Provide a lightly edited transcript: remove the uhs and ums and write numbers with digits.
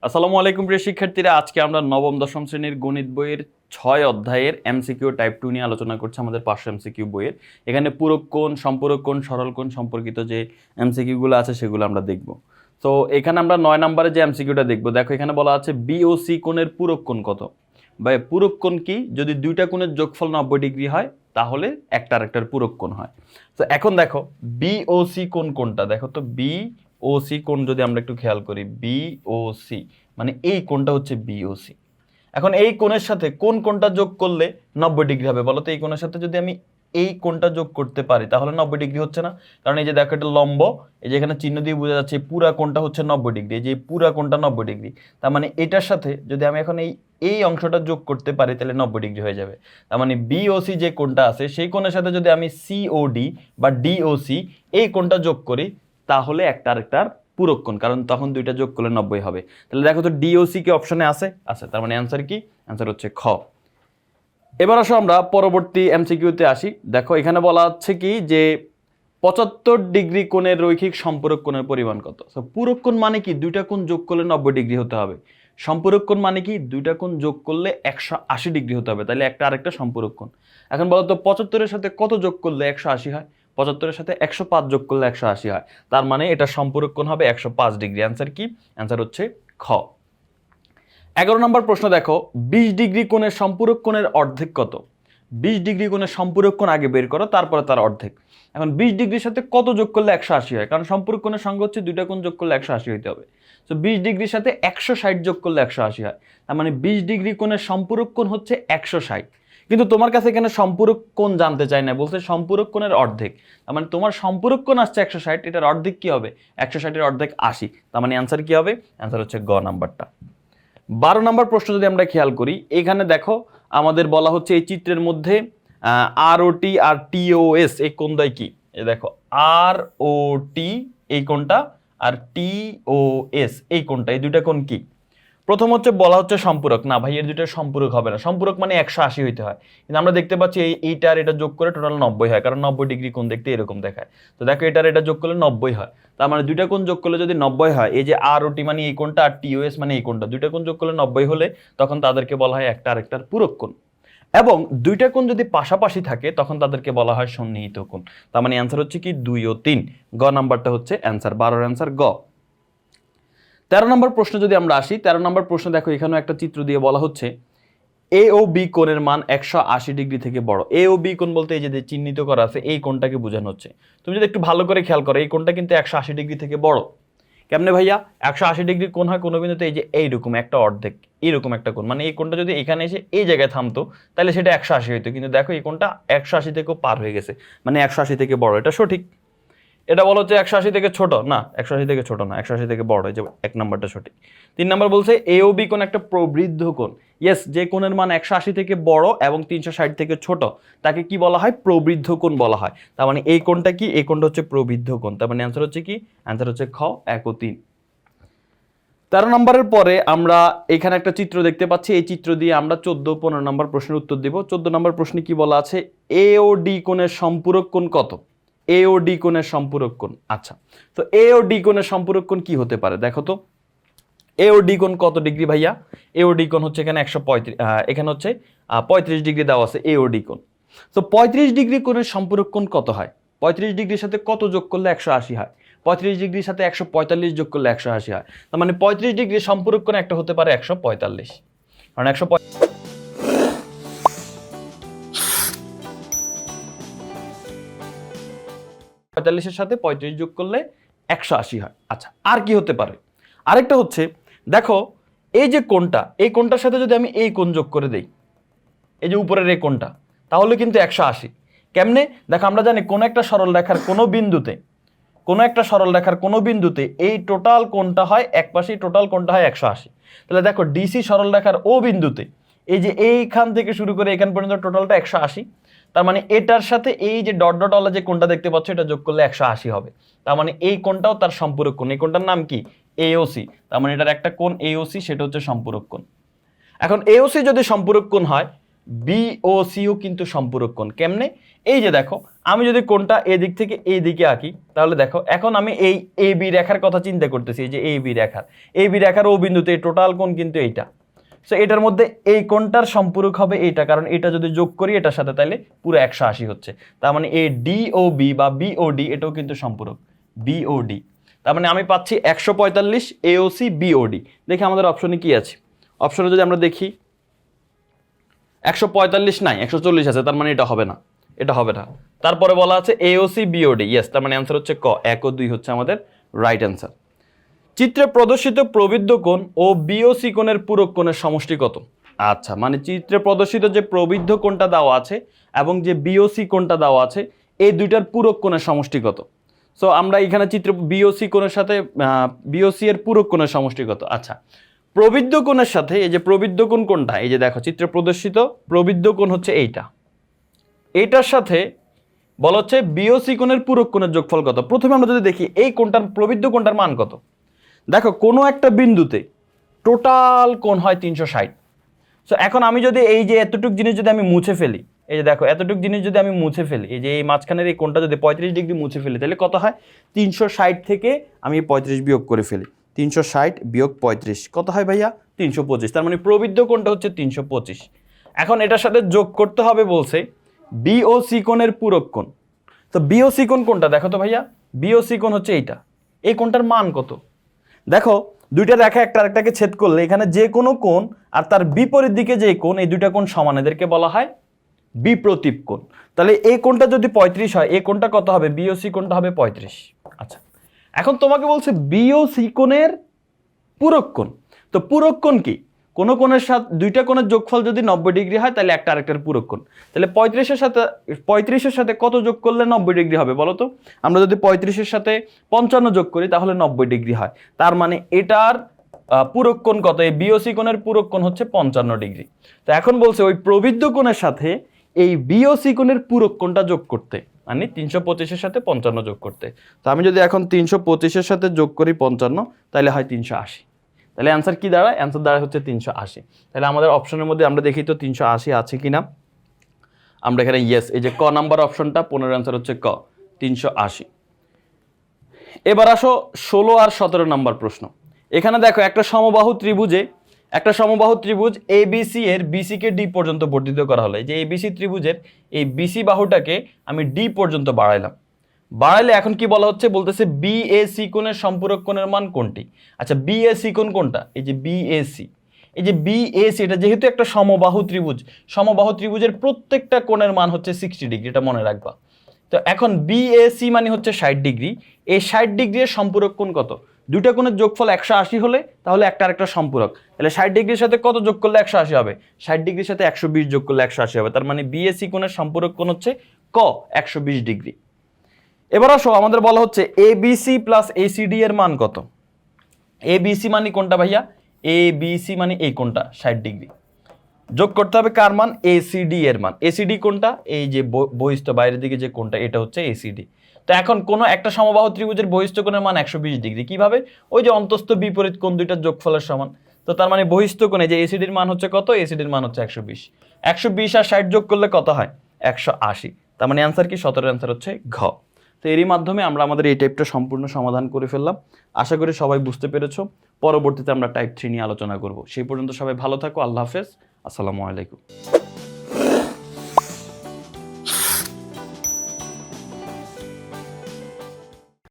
আসসালামু আলাইকুম প্রিয় শিক্ষার্থীরা, আজকে আমরা নবম দশম শ্রেণীর গণিত বইয়ের ৬ অধ্যায়ের এমসিকিউ টাইপ 2 নিয়ে আলোচনা করছি আমাদের 500 এমসিকিউ বইয়ের। এখানে পূরক কোণ, সম্পূরক কোণ, সরল কোণ সম্পর্কিত যে এমসিকিউগুলো আছে সেগুলো আমরা দেখব। তো এখানে আমরা 9 নম্বরে যে এমসিকিউটা দেখব, দেখো এখানে বলা আছে বি ও সি কোণের পূরক কোণ কত। বা পূরক কোণ কি? যদি দুইটা কোণের যোগফল 90 ডিগ্রি হয় তাহলে একটা আরেকটার পূরক কোণ হয়। তো এখন দেখো বি ও সি কোণ কোনটা, দেখো তো বি ও সি কোণ যদি আমরা একটু খেয়াল করি, বি ও সি মানে এই কোণটা হচ্ছে বিওসি। এখন এই কোণের সাথে কোন কোণটা যোগ করলে 90 ডিগ্রি হবে বলো তো? এই কোণের সাথে যদি আমি এই কোণটা যোগ করতে পারি তাহলে 90 ডিগ্রি হচ্ছে না? কারণ এই যে দেখো এটা লম্ব, এই যে এখানে চিহ্ন দিয়ে বোঝা যাচ্ছে পুরা কোণটা হচ্ছে 90 ডিগ্রি, এই যে পুরা কোণটা 90 ডিগ্রি। তার মানে এটার সাথে যদি আমি এখন এই অংশটা যোগ করতে পারি তাহলে 90 ডিগ্রি হয়ে যাবে। তার মানে বিওসি যে কোণটা আছে সেই কোণের সাথে যদি আমি সিওডি বা ডিওসি এই কোণটা যোগ করি তাহলে একটা আরেকটার পূরক কোণ, কারণ তখন দুইটা যোগ করলে 90 হবে। তাহলে দেখো তো ডিওসি কি অপশনে আছে? আছে। তার মানে অ্যান্সার কি? অ্যান্সার হচ্ছে খ। এবার আসো আমরা পরবর্তী এমসিকিউতে আসি। দেখো এখানে বলা হচ্ছে কি যে 75 ডিগ্রি কোণের রৈখিক সম্পূরক কোণের পরিমাণ কত? সো পূরক কোণ মানে কি? দুইটা কোণ যোগ করলে 90 ডিগ্রি হতে হবে। সম্পূরক কোণ মানে কি? দুইটা কোণ যোগ করলে 180 ডিগ্রি হতে হবে, তাহলে একটা আরেকটা সম্পূরক কোণ। এখন বলো তো 75-এর সাথে কত যোগ করলে 180 হয়? 75-এর সাথে 105 যোগ করলে 180 হয়, তার মানে এটা সম্পূরক কোণ হবে 105 ডিগ্রি। অ্যান্সার কি? অ্যান্সার হচ্ছে খ। 11 নম্বর প্রশ্ন দেখো 20 ডিগ্রি কোণের সম্পূরক কোণের অর্ধেক কত? 20 ডিগ্রি কোণের সম্পূরক কোণ আগে বের করো, তারপরে তার অর্ধেক। এখন 20 ডিগ্রির সাথে কত যোগ করলে 180 হয়? কারণ সম্পূরক কোণের সংখ্যা হচ্ছে দুইটা কোণ যোগ করলে 180 হইতে হবে। তো 20 ডিগ্রির সাথে 160 যোগ করলে 180 হয়, তার মানে 20 ডিগ্রি কোণের সম্পূরক কোণ হচ্ছে 160। কিন্তু তোমার কাছে এখানে সম্পূরক কোণ জানতে চাই না, বলছে সম্পূরক কোণের অর্ধেক। তার মানে তোমার সম্পূরক কোণ আসছে 160, এটার অর্ধেক কি হবে? 160-এর অর্ধেক 80, তার মানে অ্যান্সার কি হবে? অ্যান্সার হচ্ছে গ নাম্বারটা। 12 নম্বর প্রশ্ন যদি আমরা খেয়াল করি, এখানে দেখো আমাদের বলা হচ্ছে এই চিত্রের মধ্যে আর ও টি আর টিওএস এই কোণটাই কি? এই দেখো আর ও টি এই কোণটা আর টিওএস এই কোণটা, এই দুইটা কোণ কি? প্রথম হচ্ছে বলা হচ্ছে সম্পূরক। না ভাই, এর দুটো সম্পূরক হবে না। সম্পূরক মানে 180 হইতে হয়, কিন্তু আমরা দেখতে পাচ্ছি এইটা আর এটা যোগ করে টোটাল 90 হয়, কারণ 90 ডিগ্রি কোণ দেখতে এরকম দেখায়। তো দেখো এটা আর এটা যোগ করলে 90 হয়, তার মানে দুইটা কোণ যোগ করলে যদি 90 হয়, এই যে আর ও টি মানে এই কোণটা আর টিওএস মানে এই কোণটা, দুইটা কোণ যোগ করলে 90 হলে তখন তাদেরকে বলা হয় একটা আরেকটার পূরক কোণ। এবং দুইটা কোণ যদি পাশাপাশি থাকে তখন তাদেরকে বলা হয় সন্নিহিত কোণ। তার মানে অ্যান্সার হচ্ছে কি 2 ও 3। গ নাম্বারটা হচ্ছে অ্যান্সার, 12-এর অ্যান্সার গ। 13 নম্বর প্রশ্ন যদি আমরা আসি, 13 নম্বর প্রশ্ন দেখো এখানেও একটা চিত্র দিয়ে বলা হচ্ছে এ ও বি কোণের মান 180 ডিগ্রি থেকে বড়। এ ও বি কোণ বলতে এই যে চিহ্নিত করা আছে এই কোণটাকে বোঝানো হচ্ছে। তুমি যদি একটু ভালো করে খেয়াল করো এই কোণটা কিন্তু 180 ডিগ্রি থেকে বড়। কেমনে ভাইয়া 180 ডিগ্রি কোণ হয়? কোনো বিন্দুতে এই যে এইরকম একটা অর্ধেক, এইরকম একটা কোণ, মানে এই কোণটা যদি এখানে এসে এই জায়গায় থামতো তাহলে সেটা 180 হইতো, কিন্তু দেখো এই কোণটা 180 থেকেও পার হয়ে গেছে, মানে 180 থেকে বড়। এটা সঠিক। এটা বলো যে 180 থেকে ছোট না, 180 থেকে ছোট না, 180 থেকে বড়, এই যে এক নাম্বারটা সঠিক। 3 নাম্বার বলছে এ ও বি কোণ একটা প্রবৃদ্ধ কোণ। ইয়েস, যে কোণের মান 180 থেকে বড় এবং 360 থেকে ছোট তাকে কি বলা হয়? প্রবৃদ্ধ কোণ বলা হয়। তার মানে এই কোণটা কি? এই কোণটা হচ্ছে প্রবৃদ্ধ কোণ। তার মানে অ্যান্সার হচ্ছে কি? অ্যান্সার হচ্ছে খ, 1 ও 3। 13 নম্বরের পরে আমরা এখানে একটা চিত্র দেখতে পাচ্ছি, এই চিত্র দিয়ে আমরা 14-15 নম্বর প্রশ্নের উত্তর দিব। 14 নম্বর প্রশ্নে কি বলা আছে? এ ও ডি কোণের সম্পূরক কোণ কত? এ ও ডি কোণের সম্পূরক কোণ। আচ্ছা, তো এ ও ডি কোণের সম্পূরক কোণ কি হতে পারে? দেখো তো এ ও ডি কোণ কত ডিগ্রি ভাইয়া? এ ও ডি কোণ হচ্ছে এখানে 135, এখানে হচ্ছে 35 ডিগ্রি দেওয়া আছে এ ও ডি কোণ। তো 35 ডিগ্রি কোণের সম্পূরক কোণ কত হয়? 35 ডিগ্রির সাথে কত যোগ করলে 180 হয়? 35 ডিগ্রির সাথে 145 যোগ করলে 180 হয়। তার মানে 35 ডিগ্রি সম্পূরক কোণ একটা হতে পারে 145, কারণ 145-এর সাথে 35 যোগ করলে 180 হয়। আচ্ছা, আর কি হতে পারে? আরেকটা হচ্ছে দেখো এই যে কোণটা, এই কোণটার সাথে যদি আমি এই কোণ যোগ করে দেই, এই যে উপরের এই কোণটা, তাহলে কিন্তু 180। কেমনে? দেখো আমরা জানি কোনো একটা সরল রেখার কোনো বিন্দুতে এই টোটাল কোণটা হয় এক পাশে, টোটাল কোণটা হয় 180। তাহলে দেখো ডিসি সরল রেখার ও বিন্দুতে এই যে এইখান থেকে শুরু করে এখান পর্যন্ত টোটালটা 180। তার মানে এটার সাথে এই যে ডট ডট ওয়ালা যে কোণটা দেখতে পাচ্ছ এটা যোগ করলে 180 হবে। তার মানে এই কোণটাও তার সম্পূরক কোণ। এই কোণটার নাম কি? এওসি। তার মানে এটার একটা কোণ এওসি, সেটা হচ্ছে সম্পূরক কোণ। এখন এওসি যদি সম্পূরক কোণ হয় বিওসিও কিন্তু সম্পূরক কোণ। কেমনে? এই যে দেখো, আমি যদি কোণটা এদিক থেকে এই দিকে আঁকি, তাহলে দেখো এখন আমি এই এ বি রেখার কথা চিন্তা করতেছি, এই যে এ বি রেখার ও বিন্দুতে টোটাল কোণ কিন্তু এইটা। সো এটার মধ্যে এই কোণটার সম্পূরক হবে এইটা, কারণ এটা যদি যোগ করি এটার সাথে তাহলে পুরো 180 হচ্ছে। তার মানে এই ডিওবি বা বিওডি এটাও কিন্তু সম্পূরক, বিওডি। তার মানে আমি পাচ্ছি 145 এওসি বিওডি। দেখি আমাদের অপশনে কি আছে। অপশনে যদি আমরা দেখি 145 নাই, 140 আছে, তার মানে এটা হবে না, এটা হবে না। তারপরে বলা আছে এওসি বিওডি, ইয়েস, তার মানে অ্যান্সার হচ্ছে ক, 1 ও 2 হচ্ছে আমাদের রাইট অ্যান্সার। চিত্রে প্রদর্শিত প্রবৃদ্ধ কোণ ও বিওসি কোণের পূরক কোণের সমষ্টি কত? আচ্ছা, মানে চিত্রে প্রদর্শিত যে প্রবৃদ্ধ কোণটা দেওয়া আছে এবং যে বিওসি কোণটা দেওয়া আছে, এই দুইটার পূরক কোণের সমষ্টি কত? সো আমরা এখানে চিত্র বিওসি কোণের সাথে বিওসি এর পূরক কোণের সমষ্টি কত? আচ্ছা, প্রবৃদ্ধ কোণের সাথে এই যে প্রবৃদ্ধ কোণ কোনটা, এই যে দেখো চিত্রে প্রদর্শিত প্রবৃদ্ধ কোণ হচ্ছে এইটা, এইটার সাথে বলা হচ্ছে বিওসি কোণের পূরক কোণের যোগফল কত। প্রথমে আমরা যদি দেখি এই কোণটার প্রবৃদ্ধ কোণটার মান কত। দেখো কোনো একটা বিন্দুতে টোটাল কোণ হয় 360। সো এখন আমি যদি এই যে এতটুক জিনিস যদি আমি মুছে ফেলি, এই যে দেখো এতটুক জিনিস যদি আমি মুছে ফেলি, এই যে এই মাঝখানের এই কোণটা যদি 35 ডিগ্রি মুছে ফেলি, তাহলে কত হয়? 360 থেকে আমি 35 বিয়োগ করে ফেলি, 360 বিয়োগ 35 কত হয় ভাইয়া? 325। তার মানে প্রবৃদ্ধ কোণটা হচ্ছে 325। এখন এটার সাথে যোগ করতে হবে বলছে বিওসি কোণের পূরক কোণ। তো বিওসি কোণ কোনটা দেখো তো ভাইয়া? বিওসি কোণ হচ্ছে এইটা। এই কোণটার মান কত? দেখো দুইটা রেখা একটা আরেকটাকে ছেদ করলে এখানে যে কোনো কোণ আর তার বিপরীত দিকে যে কোণ, এই দুইটা কোণ সমান, এদেরকে বলা হয় বিপ্রতীপ কোণ। তাহলে এই কোণটা যদি 35 হয়, এই কোণটা কত হবে? বিওসি কোণটা হবে 35। আচ্ছা, এখন তোমাকে বলছে বিওসি কোণের পূরক কোণ। তো পূরক কোণ কি? কোন কোণের সাথে দুইটা কোণের যোগফল যদি 90 ডিগ্রি হয় তাহলে একটা আরেকটার পূরক কোণ। তাহলে 35-এর সাথে কত যোগ করলে 90 ডিগ্রি হবে বলো তো? আমরা যদি 35-এর সাথে 55 যোগ করি তাহলে 90 ডিগ্রি হয়। তার মানে এটার পূরক কোণ কত? এই বিওসি কোণের পূরক কোণ হচ্ছে 55 ডিগ্রি। তো এখন বলছে ওই প্রবৃদ্ধ কোণের সাথে এই বিওসি কোণের পূরক কোণটা যোগ করতে, মানে 325-এর সাথে 55 যোগ করতে। তো আমি যদি এখন 325-এর সাথে যোগ করি 55, তাহলে হয় 380। তাহলে অ্যান্সার কি দাঁড়ায়? অ্যান্সার দাঁড়ায় হচ্ছে 380। তাহলে আমাদের অপশনের মধ্যে আমরা দেখি তো 380 আছে কিনা। আমরা এখানে ইয়েস, এই যে ক নাম্বার অপশনটা 15 অ্যান্সার হচ্ছে ক, 380। এবার আসো 16 আর 17 নাম্বার প্রশ্ন। এখানে দেখো একটা সমবাহু ত্রিভুজ এবিসি এর বিসি কে ডি পর্যন্ত বর্ধিত করা হলো। এই যে এবিসি ত্রিভুজের এই বিসি বাহুটাকে আমি ডি পর্যন্ত বাড়াইলে এখন কি বলা হচ্ছে? বলতেছে বিএসি কোণের সম্পূরক কোণের মান কোনটি? আচ্ছা, বিএসি কোণ কোনটা? এই যে বিএসি, এই যে বিএসি, এটা যেহেতু একটা সমবাহু ত্রিভুজের প্রত্যেকটা কোণের মান হচ্ছে 60 ডিগ্রি, এটা মনে রাখবা। তো এখন বিএসি মানে হচ্ছে 60 ডিগ্রি। এই 60 ডিগ্রির সম্পূরক কোণ কত? দুইটা কোণের যোগফল 180 হলে তাহলে একটা আরেকটা সম্পূরক। তাহলে 60 ডিগ্রির সাথে কত যোগ করলে 180 হবে? 60 ডিগ্রির সাথে 120 যোগ করলে 180 হবে। তার মানে বিএসি কোণের সম্পূরক কোণ হচ্ছে ক, 120 ডিগ্রি। এবার আসো আমাদের বলা হচ্ছে এবিসি প্লাস এসিডি এর মান কত? এবিসি মানে কোনটা ভাইয়া? এবিসি মানে এই কোণটা 60 ডিগ্রি, যোগ করতে হবে কার মান? এসিডি এর মান। এসিডি কোনটা? এই যে বহিস্থ বাইরের দিকে যে কোণটা, এটা হচ্ছে এসিডি। তো এখন কোন একটা সমবাহু ত্রিভুজের বহিস্থ কোণের মান 120 ডিগ্রি, কিভাবে? ওই যে অন্তস্থ বিপরীত কোণ দুইটার যোগফলের সমান। তো তার মানে বহিস্থ কোণে যে এসিডির মান হচ্ছে কত? এসিডির মান হচ্ছে 120। 120 আর 60 যোগ করলে কত হয়? 180। তার মানে অ্যান্সার কি? 17 অ্যান্সার হচ্ছে ঘ। তো এরই মাধ্যমে আমরা আমাদের এই টাইপটা সম্পূর্ণ সমাধান করে ফেললাম। আশা করি সবাই বুঝতে পেরেছো। পরবর্তীতে আমরা টাইপ 3 নিয়ে আলোচনা করব। সেই পর্যন্ত সবাই ভালো থাকো। আল্লাহ হাফেজ। আসসালামু আলাইকুম।